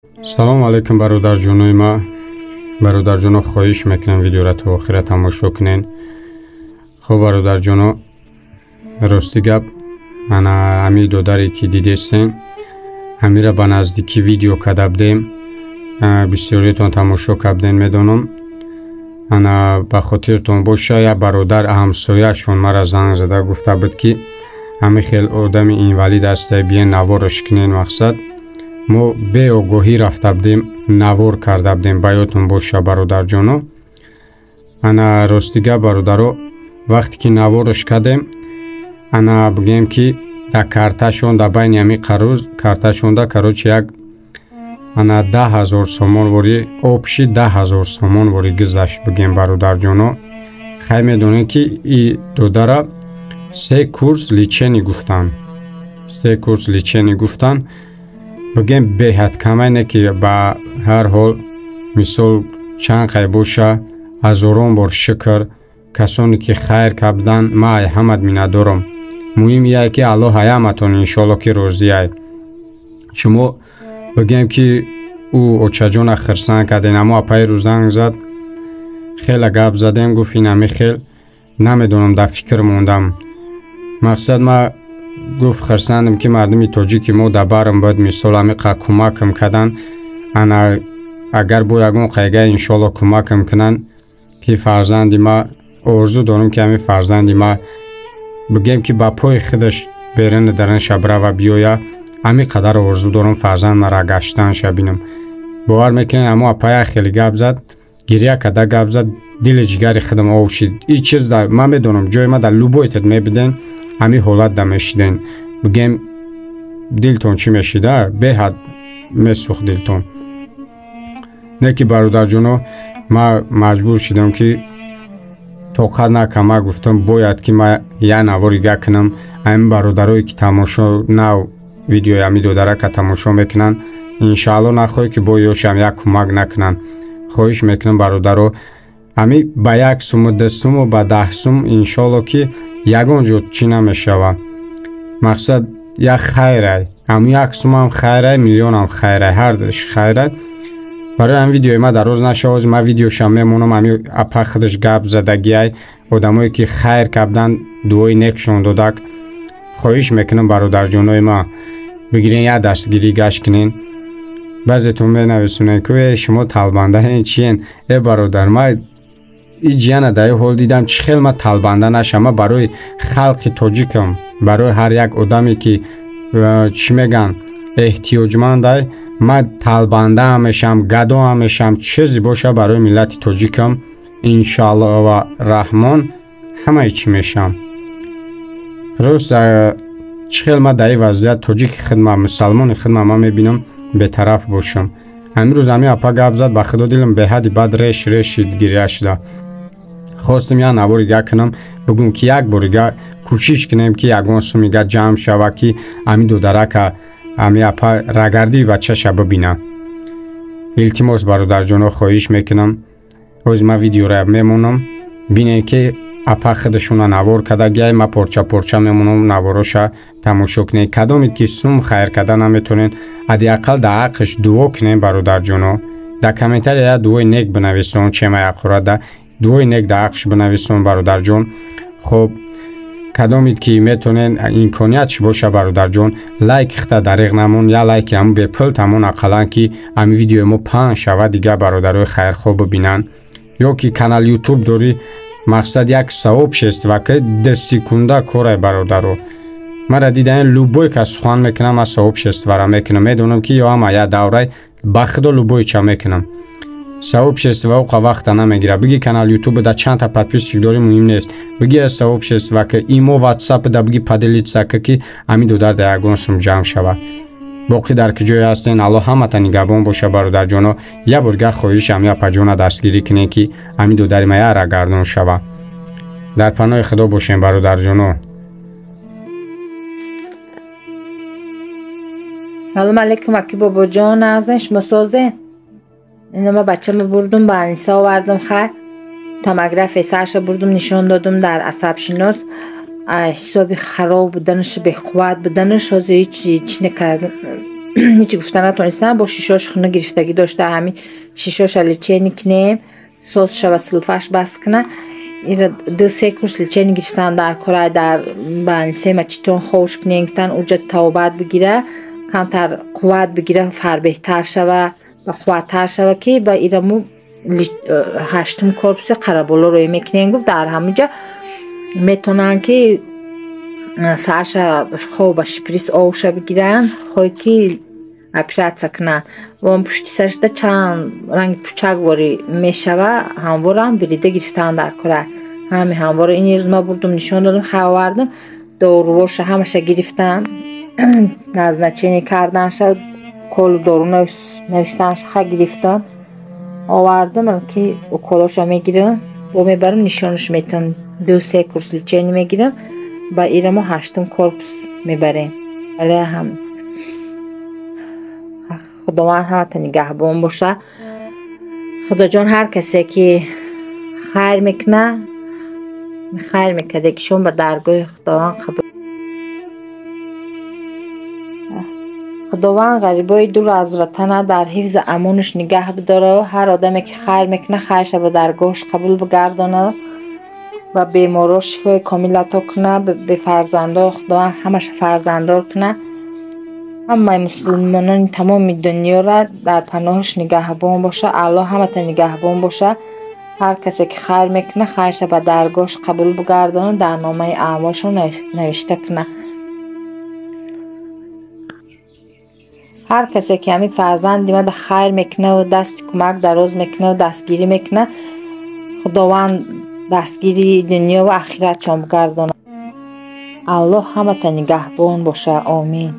салом алайкум бародарҷонои ма. бародарҷоно, хоҳиш мекунам видеоро то охира тамошо кунен. хуб бародарҷоно, рости гап ана ами додаре ки дидестем амира ба наздикӣ видео карда будем. бисёритон тамошо кардем медонам. ана ба хотиртон боша, як бародар ҳамсояшон мара занг зада гуфта буд ки ами хел одами инвалид аста, биен навораш кунен. мақсад мо беогоҳӣ рафта будем, навор карда будем. ба ёдтон боша бародарҷоно. ана ростига бародаро, вақте ки навораш кардем, ана бигем ки да карташон да байни ами қарӯз карташонда карочи як ана 10,000 сомон вори обши 10,000 сомон вори гузашт бигем бародарҷоно. хай медонем ки и додара 3 курс лечени гуфтан. 3 курс лечени гуфтан. бигем беҳад камайне ки ба ҳар ҳол мисол чанд қай боша ҳазорон бор шукр касоне ки хайр кардан. ма ай ҳамад миннатдорам. муҳим яе ки аллоҳ ҳаматон иншоалло ки розияй. шумо бигем ки ӯ очаҷона хирсан карден, аммо апайру занг зад, хела гап задем, гуфт ин ами хел намедонам, дар фикр мондам. мақсад ма гуфт хирсандам ки мардуми тоҷики мо дар барам бояд мисол ами қа кӯмакам кардан. ана агар бо ягон қайга иншоалло кӯмакам кунан ки фарзанди ма орзу дорам ки ами фарзанди ма бигем ки ба пои худаш берина даранша брава биёя. ами қадар орзу дорам фарзанд мара гаштанша бинам. бовар мекунед аммо апая хеле гап зад, гирия карда гап зад, дили ҷигари худам ов шид. И чиз да ман медонам ҷои ма дар лубойтед мебуден, ами ҳолат да мешиден. бигем дилтон чӣ мешида? беҳад месӯхт дилтон. не ки бародарҷоно, ма маҷбур шидам ки тоқат накам. ма гуфтам бояд ки ма як навори га кунам. ами бародарое ки тамошо нав видеои ами додара ка тамошо мекунанд, иншаалло нахоҳе ки бо ёшам як кӯмак накунанд. хоҳиш мекунам бародаро, ами ба 1 суму 2 суму ба 10 сум иншоалло ки ягон ҷо чӣ намешава. мақсад як хайрай, ам 1 сумам хайрай, миллионам хайрай, ҳардаш хайрай. барои ам видеои ма дароз нашавад, ма видеошам мемонам. ами апа худаш гап задагиай одамое ки хайр кардан, дуои некшон додак. хоҳиш мекунам бародарҷонои ма, бигирен як дастгирӣ гашт кунен. баъзетон менависонен ки шумо талбандаен чиен? бародар, ма и ҷияна дар ҳол дидам чӣ хел ма талбанда нашам. ма барои халқи тоҷикам, барои ҳар як одаме ки чӣ меган эҳтиёҷмандай, ма талбанда ҳам мешам, гадо ҳам мешам, чизе боша барои миллати тоҷикам. иншоалло ва раҳмон ҳамаи чӣ мешам. рост чӣ хел ма дар ин вазъият тоҷики худма, мусалмони худма ма мебинам бетараф бошам. амирӯз ами апа гап зад, ба худо дилам беҳади бад решид гирия шуда. хостам як наворига кунам, бигӯм ки як борига кӯшиш кунем ки ягон сумига ҷамъ шава ки ами додарака ами апа рагардии бачаша бибина. илтимос бародарҷоно, хоҳиш мекунам, ҳозир ма видеора мемонам, бинем ки апа худашона навор карда гияй, ма порча порча мемонам, навороша тамошо кунем. кадомит ки сум хайр карда наметонен, ҳадиаққал дар ҳаққиш дуо кунем бародарҷоно. дар комментария як дуои нек бинависон, чема яқурада дуои нек дар ҳаққиш бинависон бародарҷон. хуб, кадомит ки метонен имкониятш боша бародарҷон, лайк хита дариқ намон, я лайки ҳамун бепул тамон ақаллан ки ами видеои мо паҳн шава, дига бародарои хайрхоҳ бибинанд. ё ки канал ютуб дорӣ, мақсад як савоб шествака 2 секунда корай бародаро. мара дидаен любой кас сухан мекунам, аз савоб шествара мекунам. медонам ки ё ама я даврай ба худо любойча мекунам. савоб шества оқа вақта намегира. биги канал ютуб да чанда подписчик дори, муҳим нест. биги аз савоб шествака имо ватсап да биги поделитсака ки ами додар да ягон сум ҷамъ шава. боқӣ дар ки ҷое ҳастен, аллоҳ ҳамата нигабон боша бародарҷоно. як борга хоҳиш ами апаҷона дастгирӣ кунем ки ами додари ма яра гардон шава. дар паноҳи худо бошем бародарҷоно. салом алейкум аки бобоҷон, нағзен шумо созен? ина ма бачаму бурдум ба аниса овардам, хай томография сарша бурдум нишон додум дар асабшинос. ҳисоби хароб буданаш, беқувват буданаш ҳозир ҳеч накардам. هیچ گفتن نتونستم. با شیشاش خونه گرفتگی داشته، همین شیشاش لیچینی کنیم سسش و سلفش بس کنه. این دو سه کورس لیچینی گرفتن در کره در بانسه ما چطور خوش کنیم تن اوجا توبت بگیره، کمتر قوت بگیره، فر بهتر شوه و قوتتر شوه که با ایرمو هشتم کورس قربولا روی میکنیم. گفت در همونجا میتونن که سرش خوب شپریس آوش بگیرن، خوی که اپراتسا کنن و اون پشتی سرش ده چند رنگ پوچک واری میشوه. هموار هم بریده گرفتن در کره. همه هموار این روز ما بردم نشان دادم خواردم دوروش همش گرفتم نزنچینی کردن شد، کل دورو نوشتنش خواهد گرفتم آوردم که او کلاش میگیرم با میبرم نشانش میتونم. دو سه کورس لیچینی میگیرم با ایرمو هشتم کورس میبریم. ولی هم خداوند همه نگهبان باشه. خدا جان هر کسی که خیر میکنه خیر میکنه که شون به درگاه خداوند قبول. خداوند غریبای دور از وطن در حفظ امانش نگه بداره. هر آدمی که خیر میکنه خیرش به درگاهش قبول بگردانه و بیمارا شفای کامل عطا کنه. به فرزندا خداوند همش فرزندار کنه. همه مسلمانان تمام دنیا را در پناهش نگهبان باشه. الله همه تا نگهبان باشه. هر کسی که خیر میکنه خیرش به درگاهش قبول بگردانه، در نامه اعمالش نوشته کنه. هر کسی که همین فرزند ما خیر میکنه و دست کمک دراز میکنه و دستگیری میکنه، خداوند دستگیری دنیا و آخرت شام بگردانه. الله همه تا نگهبان باشه. آمین.